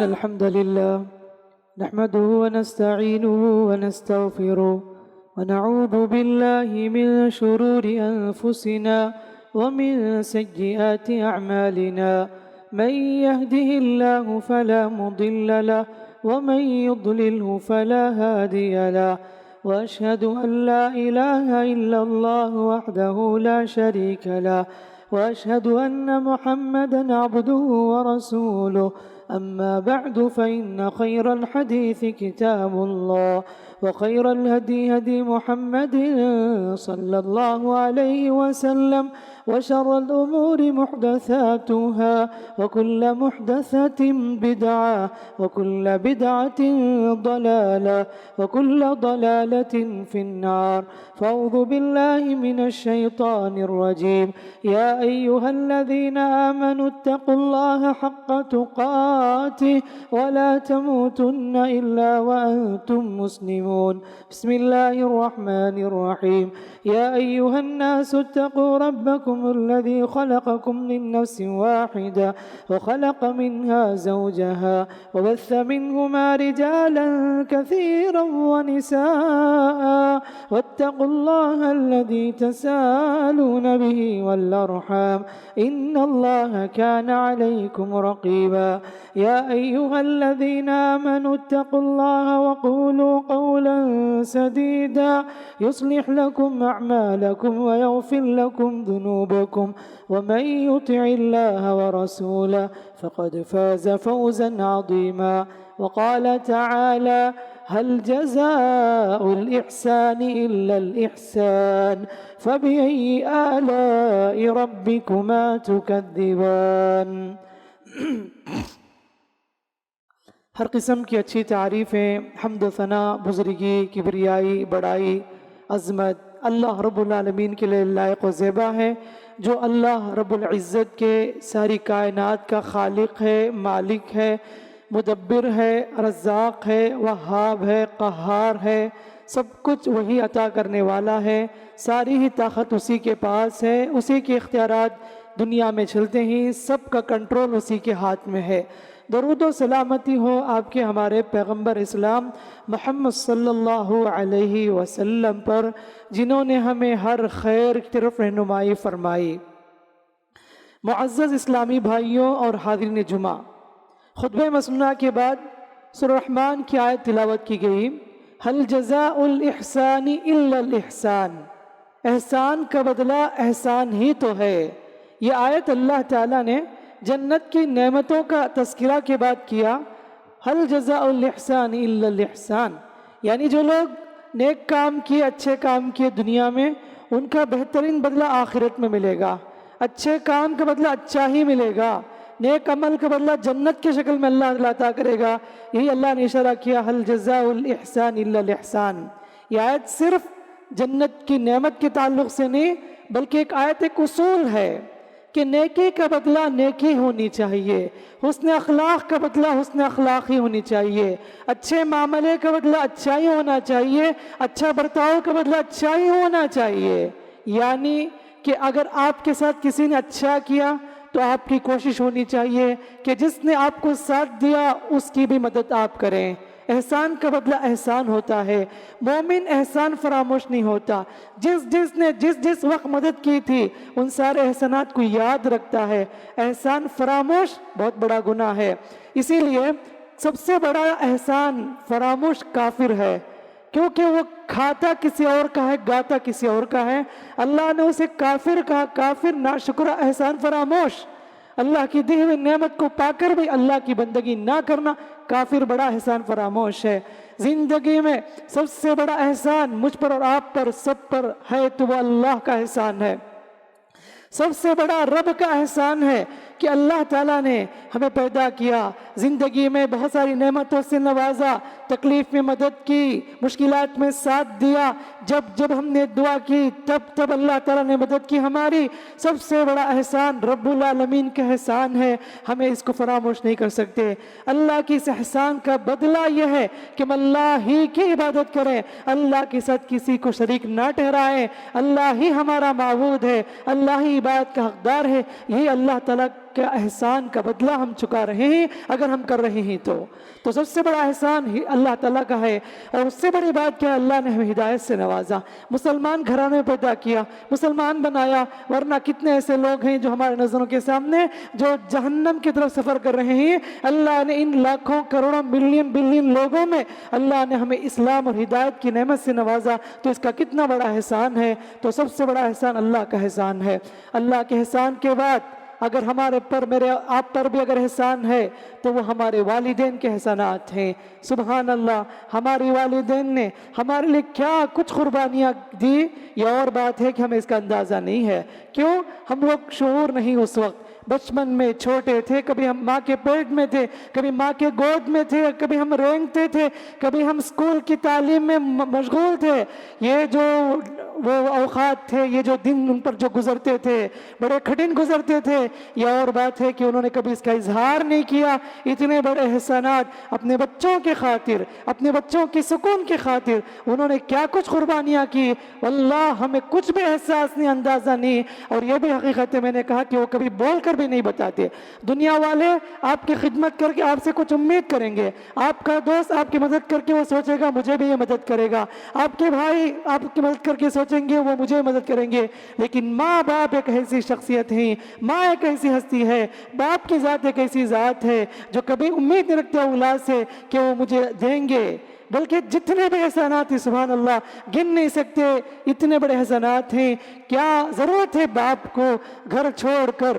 الحمد لله نحمده ونستعينه ونستغفره ونعوذ بالله من شرور أنفسنا ومن سيئات أعمالنا من يهده الله فلا مضل له ومن يضلله فلا هادي له وأشهد أن لا إله إلا الله وحده لا شريك له وأشهد أن محمدًا عبده ورسوله أما بعد فإن خير الحديث كتاب الله وخير الهدي هدي محمد صلى الله عليه وسلم وشر الأمور محدثاتها وكل محدثة بدعة وكل بدعة ضلالة وكل ضلالة في النار فأعوذ بالله من الشيطان الرجيم يا أيها الذين آمنوا اتقوا الله حق تقاته ولا تموتن إلا وأنتم مسلمون بسم الله الرحمن الرحيم يا أيها الناس اتقوا ربكم الذي خلقكم من نفس واحدة وخلق منها زوجها وبث منهما رجالا كثيرا ونساء واتقوا الله الذي تساءلون به والأرحام إن الله كان عليكم رقيبا يا أيها الذين آمنوا اتقوا الله وقولوا قولا سديدا يصلح لكم أعمالكم ويغفر لكم ذنوبكم ومن يطع الله ورسوله فقد فاز فوزا عظيما وقال تعالى هل جزاء الإحسان إلا الإحسان فبأي آلاء ربكما تكذبان ہر قسم کی اچھی تعریفیں حمد و ثنا بزرگی کبریائی بڑائی عظمت اللہ رب العالمین کے لیے لائق و زیبا ہے، جو اللہ رب العزت کے ساری کائنات کا خالق ہے، مالک ہے، مدبر ہے، رزاق ہے، وہاب ہے، قہار ہے، سب کچھ وہی عطا کرنے والا ہے، ساری ہی طاقت اسی کے پاس ہے، اسی کے اختیارات دنیا میں چلتے ہی سب کا کنٹرول اسی کے ہاتھ میں ہے۔ درود و سلامتی ہو آپ کے ہمارے پیغمبر اسلام محمد صلی اللہ علیہ وسلم پر، جنہوں نے ہمیں ہر خیر کی طرف رہنمائی فرمائی۔ معزز اسلامی بھائیوں اور حاضرین جمعہ، خطبہ مسنونہ کے بعد سورہ الرحمن کی آیت تلاوت کی گئی، هل جزاء الإحسان إلا الإحسان، احسان کا بدلہ احسان ہی تو ہے۔ یہ آیت اللہ تعالیٰ نے جنت کی نعمتوں کا تذکرہ کے بعد کیا، هل جزاء الإحسان إلا الإحسان، یعنی جو لوگ نیک کام کیے، اچھے کام کیے دنیا میں، ان کا بہترین بدلہ آخرت میں ملے گا، اچھے کام کا بدلہ اچھا ہی ملے گا، نیک عمل کا بدلہ جنت کے شکل میں اللہ عطا کرے گا۔ یہی اللہ نے اشارہ کیا هل جزاء الإحسان إلا الإحسان۔ یہ آیت صرف جنت کی نعمت کے تعلق سے نہیں بلکہ ایک آیت، ایک اصول ہے کہ نیکی کا بدلہ نیکی ہونی چاہیے، حسن اخلاق کا بدلہ حسن اخلاق ہی ہونی چاہیے، اچھے معاملے کا بدلہ اچھا ہی ہونا چاہیے، اچھا برتاؤ کا بدلہ اچھا ہی ہونا چاہیے۔ یعنی کہ اگر آپ کے ساتھ کسی نے اچھا کیا تو آپ کی کوشش ہونی چاہیے کہ جس نے آپ کو ساتھ دیا اس کی بھی مدد آپ کریں۔ احسان کا بدلہ احسان ہوتا ہے، مومن احسان فراموش نہیں ہوتا، جس نے جس وقت مدد کی تھی ان سارے احسانات کو یاد رکھتا ہے۔ احسان فراموش بہت بڑا گناہ ہے، اسی لیے سب سے بڑا احسان فراموش کافر ہے، کیونکہ وہ کھاتا کسی اور کا ہے، گاتا کسی اور کا ہے۔ اللہ نے اسے کافر کہا، کافر ناشکرہ احسان فراموش۔ اللہ کی دی ہوئی نعمت کو پا کر بھی اللہ کی بندگی نہ کرنا کافر بڑا احسان فراموش ہے۔ زندگی میں سب سے بڑا احسان مجھ پر اور آپ پر سب پر ہے تو وہ اللہ کا احسان ہے، سب سے بڑا رب کا احسان ہے کہ اللہ تعالیٰ نے ہمیں پیدا کیا، زندگی میں بہت ساری نعمتوں سے نوازا، تکلیف میں مدد کی، مشکلات میں ساتھ دیا، جب ہم نے دعا کی تب اللہ تعالیٰ نے مدد کی ہماری۔ سب سے بڑا احسان رب العالمین کا احسان ہے، ہمیں اس کو فراموش نہیں کر سکتے۔ اللہ کی اس احسان کا بدلہ یہ ہے کہ ہم اللہ ہی کی عبادت کریں، اللہ کے ساتھ کسی کو شریک نہ ٹھہرائیں، اللہ ہی ہمارا معبود ہے، اللہ ہی عبادت کا حقدار ہے۔ یہی اللہ تعالیٰ کا احسان کا بدلہ اللہ ہم چکا رہے ہیں اگر ہم کر رہے ہیں تو سب سے بڑا احسان ہی اللہ تعالیٰ کا ہے. اور اس سے بڑی بات کیا, اللہ نے ہمیں ہدایت سے نوازا, مسلمان گھرانے میں پیدا کیا, مسلمان بنایا. ورنہ کتنے ایسے لوگ ہیں جو ہمارے نظروں کے سامنے جو جہنم کی طرف سفر کر رہے ہیں. اللہ نے ان لاکھوں کروڑوں ملین بلین لوگوں میں اللہ نے ہمیں اسلام اور ہدایت کی نعمت سے نوازا, تو اس کا کتنا بڑا احسان ہے. تو سب سے بڑا احسان اللہ کا احسان ہے. اللہ کے احسان کے بعد اگر ہمارے پر, میرے آپ پر بھی اگر احسان ہے تو وہ ہمارے والدین کے احسانات ہیں. سبحان اللہ, ہماری والدین نے ہمارے لیے کیا کچھ قربانیاں دی, یہ اور بات ہے کہ ہمیں اس کا اندازہ نہیں ہے. کیوں؟ ہم لوگ شعور نہیں اس وقت, بچپن میں چھوٹے تھے, کبھی ہم ماں کے پیٹ میں تھے, کبھی ماں کے گود میں تھے, کبھی ہم رینگتے تھے, کبھی ہم اسکول کی تعلیم میں مشغول تھے. یہ جو وہ اوقات تھے, یہ جو دن ان پر جو گزرتے تھے بڑے کٹھن گزرتے تھے. یہ اور بات ہے کہ انہوں نے کبھی اس کا اظہار نہیں کیا. اتنے بڑے احسانات اپنے بچوں کے خاطر, اپنے بچوں کی سکون کی خاطر انہوں نے کیا کچھ قربانیاں کی, واللہ ہمیں کچھ بھی احساس نہیں, اندازہ نہیں. اور یہ بھی حقیقت ہے, میں نے کہا کہ وہ کبھی بول کر بھی نہیں بتاتے. دنیا والے آپ کی خدمت کر کے آپ سے کچھ امید کریں گے, آپ کا دوست آپ کی مدد کر کے وہ سوچے گا مجھے بھی یہ مدد کرے گا, آپ کے بھائی آپ کی مدد کر کے سوچیں گے وہ مجھے مدد کریں گے. لیکن ماں باپ ایک ایسی شخصیت ہیں, ماں ایک ایسی ہستی ہے, باپ کی ذات ایک ایسی ذات ہے جو کبھی امید نہیں رکھتے اولاد سے کہ وہ مجھے دیں گے. بلکہ جتنے بھی احسانات ہیں سبحان اللہ گن نہیں سکتے, اتنے بڑے احسانات ہیں. کیا ضرورت ہے باپ کو گھر چھوڑ کر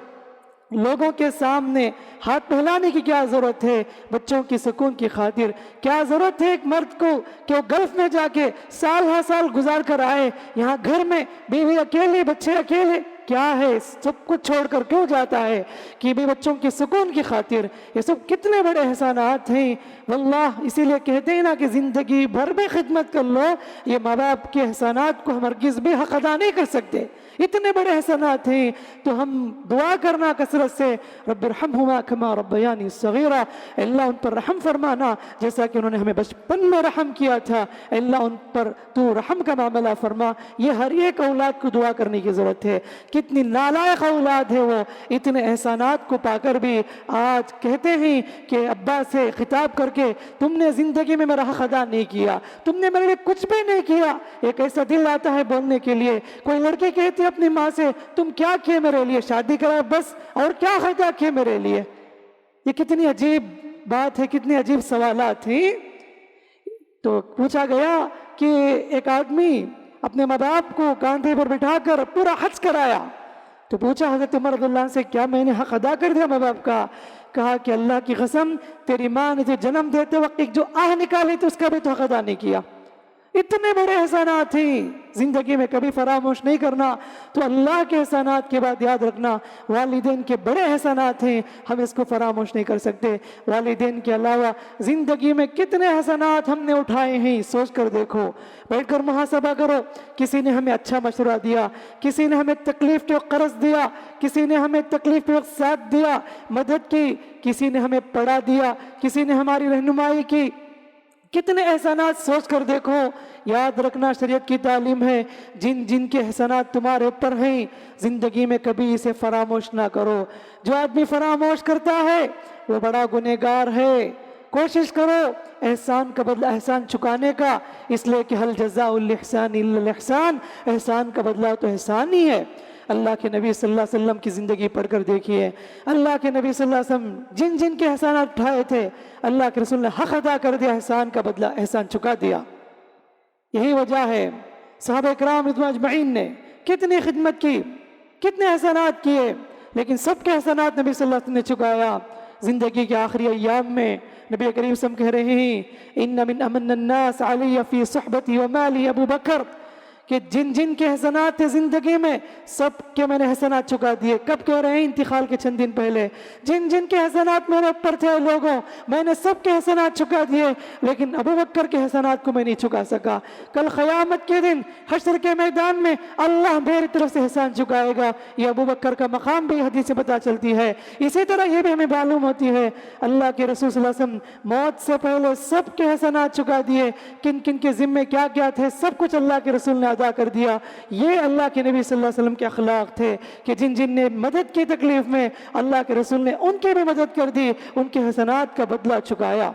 لوگوں کے سامنے ہاتھ پھیلانے کی, کیا ضرورت ہے بچوں کی سکون کی خاطر؟ کیا ضرورت ہے ایک مرد کو کہ وہ گلف میں جا کے سال ہر سال گزار کر آئے, یہاں گھر میں بیوی اکیلے, بچے اکیلے؟ کیا ہے, سب کچھ چھوڑ کر کیوں جاتا ہے؟ کہ بھی بچوں کی سکون کی خاطر. یہ سب کتنے بڑے احسانات ہیں واللہ. اسی لیے کہتے ہیں نا کہ زندگی بھر بھی خدمت کر لو, یہ ماں باپ کے احسانات کو ہم ہرگز بھی حق ادا نہیں کر سکتے. اتنے بڑے احسانات ہیں. تو ہم دعا کرنا کثرت سے, رب ارحمہما کما ربیانی صغیرا, اللہ ان پر رحم فرمانا جیسا کہ انہوں نے ہمیں بچپن میں رحم کیا تھا. اللہ ان پر تو رحم کا معاملہ فرما. یہ ہر ایک اولاد کو دعا کرنے کی ضرورت ہے. کتنی نالائق اولاد ہے وہ, اتنے احسانات کو پا کر بھی آج کہتے ہیں کہ ابا سے خطاب کر کے تم نے زندگی میں میرا حق ادا نہیں کیا, تم نے میرے لیے کچھ بھی نہیں کیا. ایک ایسا دل آتا ہے بولنے کے لیے. کوئی لڑکی کہتی ہے اپنی ماں سے تم کیا کیے میرے لیے, شادی کرا بس, اور کیا خطا کیے میرے لیے؟ یہ کتنی عجیب بات ہے, کتنے عجیب سوالات ہیں. تو پوچھا گیا کہ ایک آدمی اپنے ماں باپ کو کاندھے پر بٹھا کر پورا حج کرایا, تو پوچھا حضرت عمر رضی اللہ عنہ سے کیا میں نے حق ادا کر دیا ماں باپ کا؟ کہا کہ اللہ کی قسم تیری ماں نے تجھے جنم دیتے وقت ایک جو آہ نکالی تھی اس کا بھی تو حق ادا نہیں کیا. اتنے بڑے احسانات ہیں, زندگی میں کبھی فراموش نہیں کرنا. تو اللہ کے احسانات کے بعد یاد رکھنا والدین کے بڑے احسانات ہیں, ہم اس کو فراموش نہیں کر سکتے. والدین کے علاوہ زندگی میں کتنے احسانات ہم نے اٹھائے ہیں, سوچ کر دیکھو, بیٹھ کر محاسبہ کرو. کسی نے ہمیں اچھا مشورہ دیا, کسی نے ہمیں تکلیف کے وقت قرض دیا, کسی نے ہمیں تکلیف کے وقت ساتھ دیا, مدد کی, کسی نے ہمیں پڑھا دیا, کسی نے ہماری رہنمائی کی. کتنے احسانات سوچ کر دیکھو. یاد رکھنا شریعت کی تعلیم ہے, جن جن کے احسانات تمہارے اوپر ہیں زندگی میں کبھی اسے فراموش نہ کرو. جو آدمی فراموش کرتا ہے وہ بڑا گنہگار ہے. کوشش کرو احسان کا بدلہ احسان چکانے کا, اس لیے کہ حل جزاء الاحسان الا الاحسان, احسان کا بدلہ تو احسان ہی ہے. اللہ کے نبی صلی اللہ علیہ وسلم کی زندگی پڑھ کر دیکھیے, اللہ کے نبی صلی اللہ علیہ وسلم جن جن کے احسانات اٹھائے تھے اللہ کے رسول نے حق ادا کر دیا, احسان کا بدلہ احسان چکا دیا. یہی وجہ ہے صحابہ کرام رضوان اجمعین نے کتنی خدمت کی, کتنے احسانات کیے, لیکن سب کے احسانات نبی صلی اللہ علیہ وسلم نے چکایا. زندگی کے آخری ایام میں نبی کریم صلی اللہ علیہ وسلم کہہ رہے ہیں ان من امن الناس علی فی صحبتی ومالی ابو بکر, کہ جن جن کے احسانات تھے زندگی میں سب کے میں نے احسانات چکا دیے. کب کہہ رہے ہیں؟ انتقال کے چند دن پہلے. جن جن کے احسانات میرے اوپر تھے لوگوں, میں نے سب کے احسانات چکا دیے, لیکن ابو بکر کے احسانات کو میں نہیں چکا سکا. کل قیامت کے دن حشر کے میدان میں اللہ میری طرف سے احسان چکائے گا. یہ ابو بکر کا مقام بھی حدیث سے پتہ چلتی ہے. اسی طرح یہ بھی ہمیں معلوم ہوتی ہے اللہ کے رسول صلی اللہ علیہ وسلم موت سے پہلے سب کے احسانات چکا دیے. کن کن کے ذمے کیا کیا تھے سب کچھ اللہ کے رسول نے ادا کر دیا۔ یہ اللہ کے نبی صلی اللہ علیہ وسلم کے اخلاق تھے کہ جن جن نے مدد کی تکلیف میں، اللہ کے رسول نے ان کی بھی مدد کر دی، ان کے حسنات کا بدلہ چکایا۔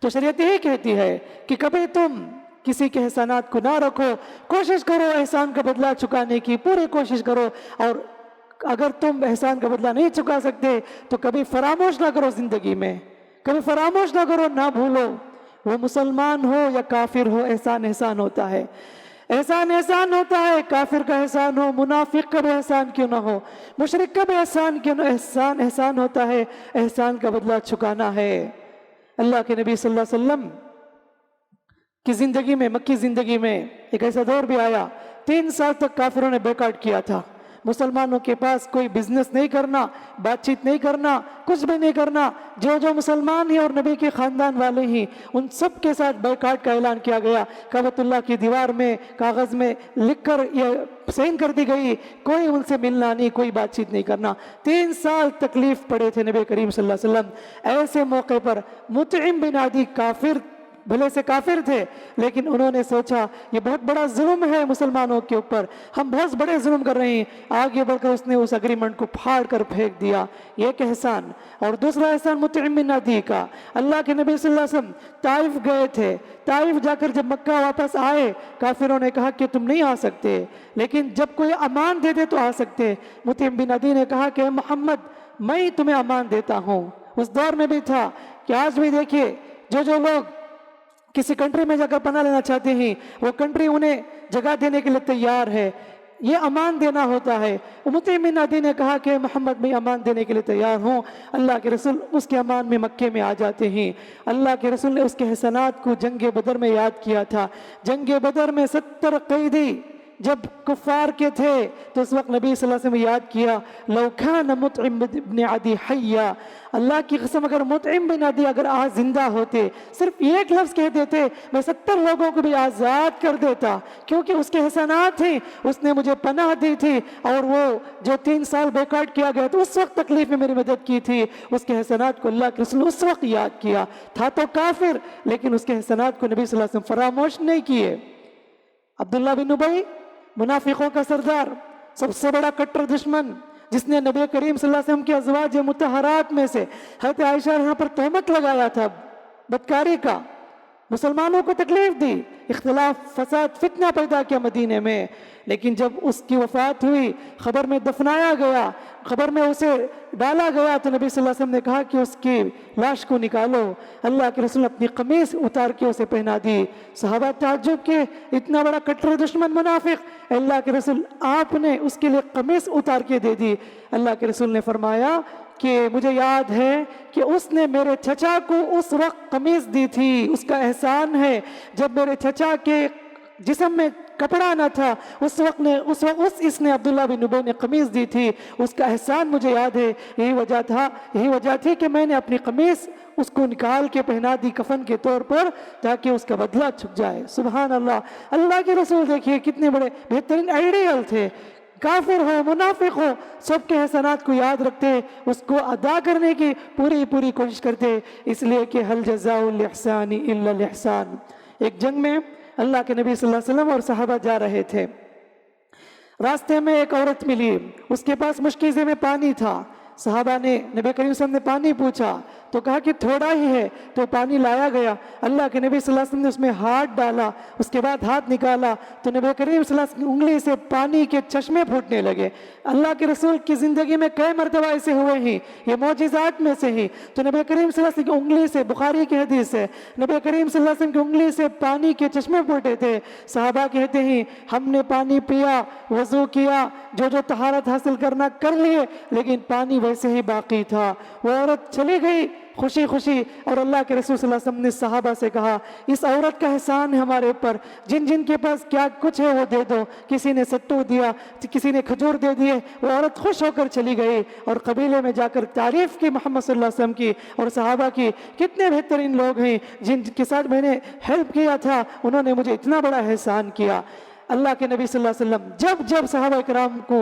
تو شریعت یہی کہتی ہے کہ کبھی تم کسی کے احسانات کو نہ رکھو، کوشش کرو احسان کا بدلہ چکانے کی، پوری کوشش کرو، اور اگر تم احسان کا بدلہ نہیں چکا سکتے تو کبھی فراموش نہ کرو، زندگی میں کبھی فراموش نہ کرو، نہ بھولو، وہ مسلمان ہو یا کافر ہو، احسان احسان ہوتا ہے، احسان احسان ہوتا ہے، کافر کا احسان ہو، منافق کا بھی احسان کیوں نہ ہو، مشرک کا بھی احسان کیوں نہ، احسان احسان ہوتا ہے، احسان کا بدلہ چکانا ہے۔ اللہ کے نبی صلی اللہ علیہ وسلم کی زندگی میں، مکی زندگی میں ایک ایسا دور بھی آیا، 3 سال تک کافروں نے بیکاٹ کیا تھا، مسلمانوں کے پاس کوئی بزنس نہیں کرنا، بات چیت نہیں کرنا، کچھ بھی نہیں کرنا، جو مسلمان ہیں اور نبی کے خاندان والے ہیں ان سب کے ساتھ بیکاٹ کا اعلان کیا گیا۔ کعبۃ اللہ کی دیوار میں کاغذ میں لکھ کر یہ سائن کر دی گئی، کوئی ان سے ملنا نہیں، کوئی بات چیت نہیں کرنا۔ 3 سال تکلیف پڑے تھے نبی کریم صلی اللہ علیہ وسلم۔ ایسے موقع پر مطعم بن عدی کافر، بھلے سے کافر تھے، لیکن انہوں نے سوچا یہ بہت بڑا ظلم ہے مسلمانوں کے اوپر، ہم بہت بڑے ظلم کر رہے ہیں، آگے بڑھ کر اس نے اس اگریمنٹ کو پھاڑ کر پھینک دیا۔ ایک احسان۔ اور دوسرا احسان مطعم بن عدی کا، اللہ کے نبی صلی اللہ علیہ وسلم طائف گئے تھے، طائف جا کر جب مکہ واپس آئے، کافروں نے کہا کہ تم نہیں آ سکتے، لیکن جب کوئی امان دے دے تو آ سکتے۔ مطعم بن عدی نے کہا کہ محمد میں تمہیں امان دیتا ہوں۔ اس دور میں بھی تھا کہ آج بھی دیکھیے جو لوگ کسی کنٹری میں جا کر پناہ لینا چاہتے ہیں، وہ کنٹری انہیں جگہ دینے کے لیے تیار ہے، یہ امان دینا ہوتا ہے۔ مطعم بن عدی نے کہا کہ محمد میں امان دینے کے لیے تیار ہوں۔ اللہ کے رسول اس کے امان میں مکے میں آ جاتے ہیں۔ اللہ کے رسول نے اس کے حسنات کو جنگ بدر میں یاد کیا تھا۔ جنگ بدر میں 70 قیدی جب کفار کے تھے تو اس وقت نبی صلی اللہ علیہ وسلم یاد کیا، لو کان مطعم بن عدی حیا، اللہ کی قسم اگر مطعم بن عدی اگر آج زندہ ہوتے، صرف ایک لفظ کہہ دیتے، میں 70 لوگوں کو بھی آزاد کر دیتا، کیونکہ اس کے حسنات تھے، اس نے مجھے پناہ دی تھی، اور وہ جو 3 سال بیکاٹ کیا گیا تو اس وقت تکلیف میں میری مدد کی تھی، اس کے حسنات کو اللہ کے رسول اس وقت یاد کیا تھا، تو کافر لیکن اس کے حسنات کو نبی صلی اللہ علیہ وسلم فراموش نہیں کیے۔ عبداللہ بن ابی، منافقوں کا سردار، سب سے بڑا کٹر دشمن، جس نے نبی کریم صلی اللہ علیہ وسلم کی ازواج مطہرات میں سے حضرت عائشہ یہاں پر تہمت لگایا تھا بدکاری کا، مسلمانوں کو تکلیف دی، اختلاف، فساد، فتنہ پیدا کیا مدینے میں، لیکن جب اس کی وفات ہوئی، خبر میں دفنایا گیا، خبر میں اسے ڈالا گیا، تو نبی صلی اللہ علیہ وسلم نے کہا کہ اس کی لاش کو نکالو۔ اللہ کے رسول نے اپنی قمیص اتار کے اسے پہنا دی۔ صحابہ تعجب کے، اتنا بڑا کٹر دشمن منافق، اللہ کے رسول آپ نے اس کے لیے قمیص اتار کے دے دی۔ اللہ کے رسول نے فرمایا کہ مجھے یاد ہے کہ اس نے میرے چچا کو اس وقت قمیص دی تھی، اس کا احسان ہے، جب میرے چچا کے جسم میں کپڑا نہ تھا، اس وقت اس نے عبداللہ بن ابی نے قمیص دی تھی، اس کا احسان مجھے یاد ہے۔ یہی وجہ تھی کہ میں نے اپنی قمیص اس کو نکال کے پہنا دی کفن کے طور پر، تاکہ اس کا بدلہ چھپ جائے۔ سبحان اللہ، اللہ کے رسول دیکھیے کتنے بڑے بہترین آئیڈیل تھے، کافر ہو منافق ہو سب کے حسنات کو یاد رکھتے، اس کو ادا کرنے کی پوری کوشش کرتے، اس لیے کہ حل جزاء الاحسان الا الاحسان۔ ایک جنگ میں اللہ کے نبی صلی اللہ علیہ وسلم اور صحابہ جا رہے تھے، راستے میں ایک عورت ملی، اس کے پاس مشکیزے میں پانی تھا، صحابہ نے نبی کریم صلی اللہ علیہ وسلم نے پانی پوچھا تو کہا کہ تھوڑا ہی ہے، تو پانی لایا گیا، اللہ کے نبی صلی اللہ علیہ وسلم نے اس میں ہاتھ ڈالا، اس کے بعد ہاتھ نکالا تو نبی کریم صلی اللہ علیہ وسلم کی انگلی سے پانی کے چشمے پھوٹنے لگے۔ اللہ کے رسول کی زندگی میں کئی مرتبہ ایسے ہوئے ہیں، یہ معجزات میں سے ہی، تو نبی کریم صلی اللہ علیہ وسلم کی انگلی سے، بخاری کی حدیث ہے، نبی کریم صلی اللہ علیہ وسلم کی انگلی سے پانی کے چشمے پھوٹے تھے۔ صحابہ کہتے ہیں ہم نے پانی پیا، وضو کیا، جو طہارت حاصل کرنا کر لیے، لیکن پانی ویسے ہی باقی تھا۔ وہ عورت چلی گئی خوشی خوشی، اور اللہ کے رسول صلی اللہ علیہ وسلم نے صحابہ سے کہا اس عورت کا احسان ہے ہمارے اوپر، جن کے پاس کیا کچھ ہے وہ دے دو، کسی نے سٹو دیا، کسی نے کھجور دے دیے، وہ عورت خوش ہو کر چلی گئی اور قبیلے میں جا کر تعریف کی محمد صلی اللہ علیہ وسلم کی اور صحابہ کی، کتنے بہترین لوگ ہیں جن کے ساتھ میں نے ہیلپ کیا تھا، انہوں نے مجھے اتنا بڑا احسان کیا۔ اللہ کے نبی صلی اللہ علیہ وسلم جب صحابہ کرام کو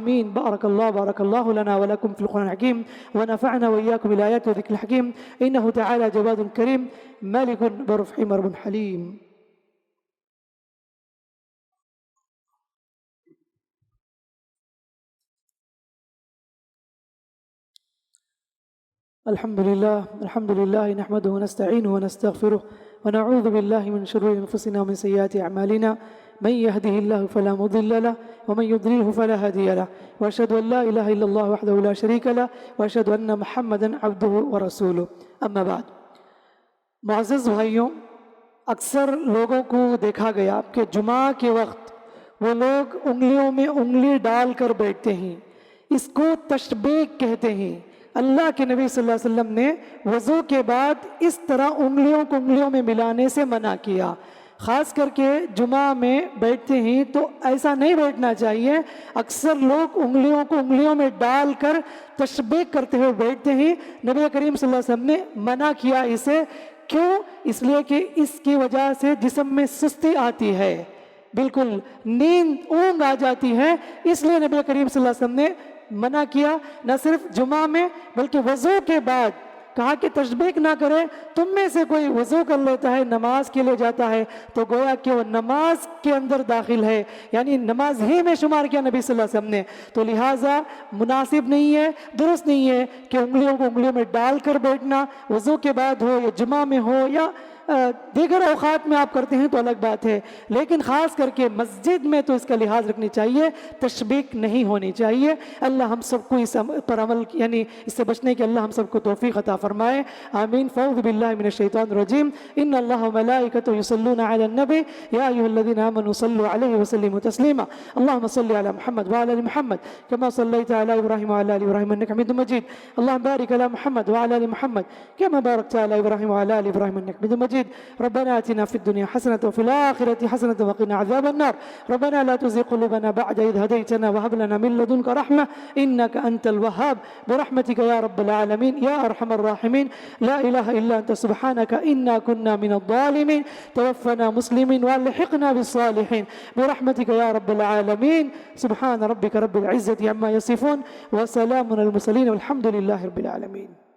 آمين. بارك الله لنا ولكم في القرآن الحكيم ونفعنا وإياكم بالآيات والذكر الحكيم، إنه تعالى جواد كريم مالك برفع رب حليم. الحمد لله نحمده ونستعينه ونستغفره ونعوذ بالله من شرور أنفسنا ومن سيئات أعمالنا، من يهده الله فلا مضل له ومن يضلله فلا هادي له، وأشهد أن لا إله إلا الله وحده لا شريك له وأشهد أن محمدا عبده ورسوله. أما بعد، معزز بھائیوں، اکثر لوگوں کو دیکھا گیا کہ جمعہ کے وقت وہ لوگ انگلیوں میں انگلی ڈال کر بیٹھتے ہیں، اس کو تشبیک کہتے ہیں۔ اللہ کے نبی صلی اللہ علیہ وسلم نے وضو کے بعد اس طرح انگلیوں کو انگلیوں میں ملانے سے منع کیا۔ خاص کر کے جمعہ میں بیٹھتے ہیں تو ایسا نہیں بیٹھنا چاہیے۔ اکثر لوگ انگلیوں کو انگلیوں میں ڈال کر تشبیک کرتے ہوئے بیٹھتے ہیں۔ نبی کریم صلی اللہ علیہ وسلم نے منع کیا اسے۔ کیوں؟ اس لیے کہ اس کی وجہ سے جسم میں سستی آتی ہے، بالکل نیند اونگ آ جاتی ہے، اس لیے نبی کریم صلی اللہ علیہ وسلم نے منع کیا۔ نہ صرف جمعہ میں بلکہ وضو کے بعد کہا کہ تشبیک نہ کرے۔ تم میں سے کوئی وضو کر لیتا ہے، نماز کے لیے جاتا ہے تو گویا کہ وہ نماز کے اندر داخل ہے، یعنی نماز ہی میں شمار کیا نبی صلی اللہ علیہ وسلم نے۔ تو لہٰذا مناسب نہیں ہے، درست نہیں ہے کہ انگلیوں کو انگلیوں میں ڈال کر بیٹھنا، وضو کے بعد ہو یا جمعہ میں ہو یا دیگر اوقات میں آپ کرتے ہیں تو الگ بات ہے، لیکن خاص کر کے مسجد میں تو اس کا لحاظ رکھنی چاہیے، تشبیک نہیں ہونی چاہیے۔ اللہ ہم سب کو اس پر عمل یعنی اس سے بچنے کے اللہ ہم سب کو توفیق عطا فرمائے، آمین۔ فاعوذ باللہ من الشیطان الرجیم، ان اللہ وملائکتہ یصلون علی النبی یا ایھا الذین آمنوا صلوا علیہ وسلموا تسلیما، اللهم صل علی محمد وعلی ال محمد كما صلیت علی ابراہیم وعلی ال ابراہیم انک حمید مجید، اللهم بارک علی محمد وعلی ال محمد كما بارکت علی ابراہیم وعلی ال ابراہیم انک حمید مجید۔ ربنا آتنا في الدنيا حسنة وفي الآخرة حسنة وقنا عذاب النار، ربنا لا تزغ قلوبنا بعد إذ هديتنا وهب لنا من لدنك رحمة إنك أنت الوهاب، برحمتك يا رب العالمين يا أرحم الراحمين، لا إله إلا أنت سبحانك إنا كنا من الظالمين، توفنا مسلمين والحقنا بالصالحين برحمتك يا رب العالمين، سبحان ربك رب العزة عما يصفون وسلام على المرسلين والحمد لله رب العالمين۔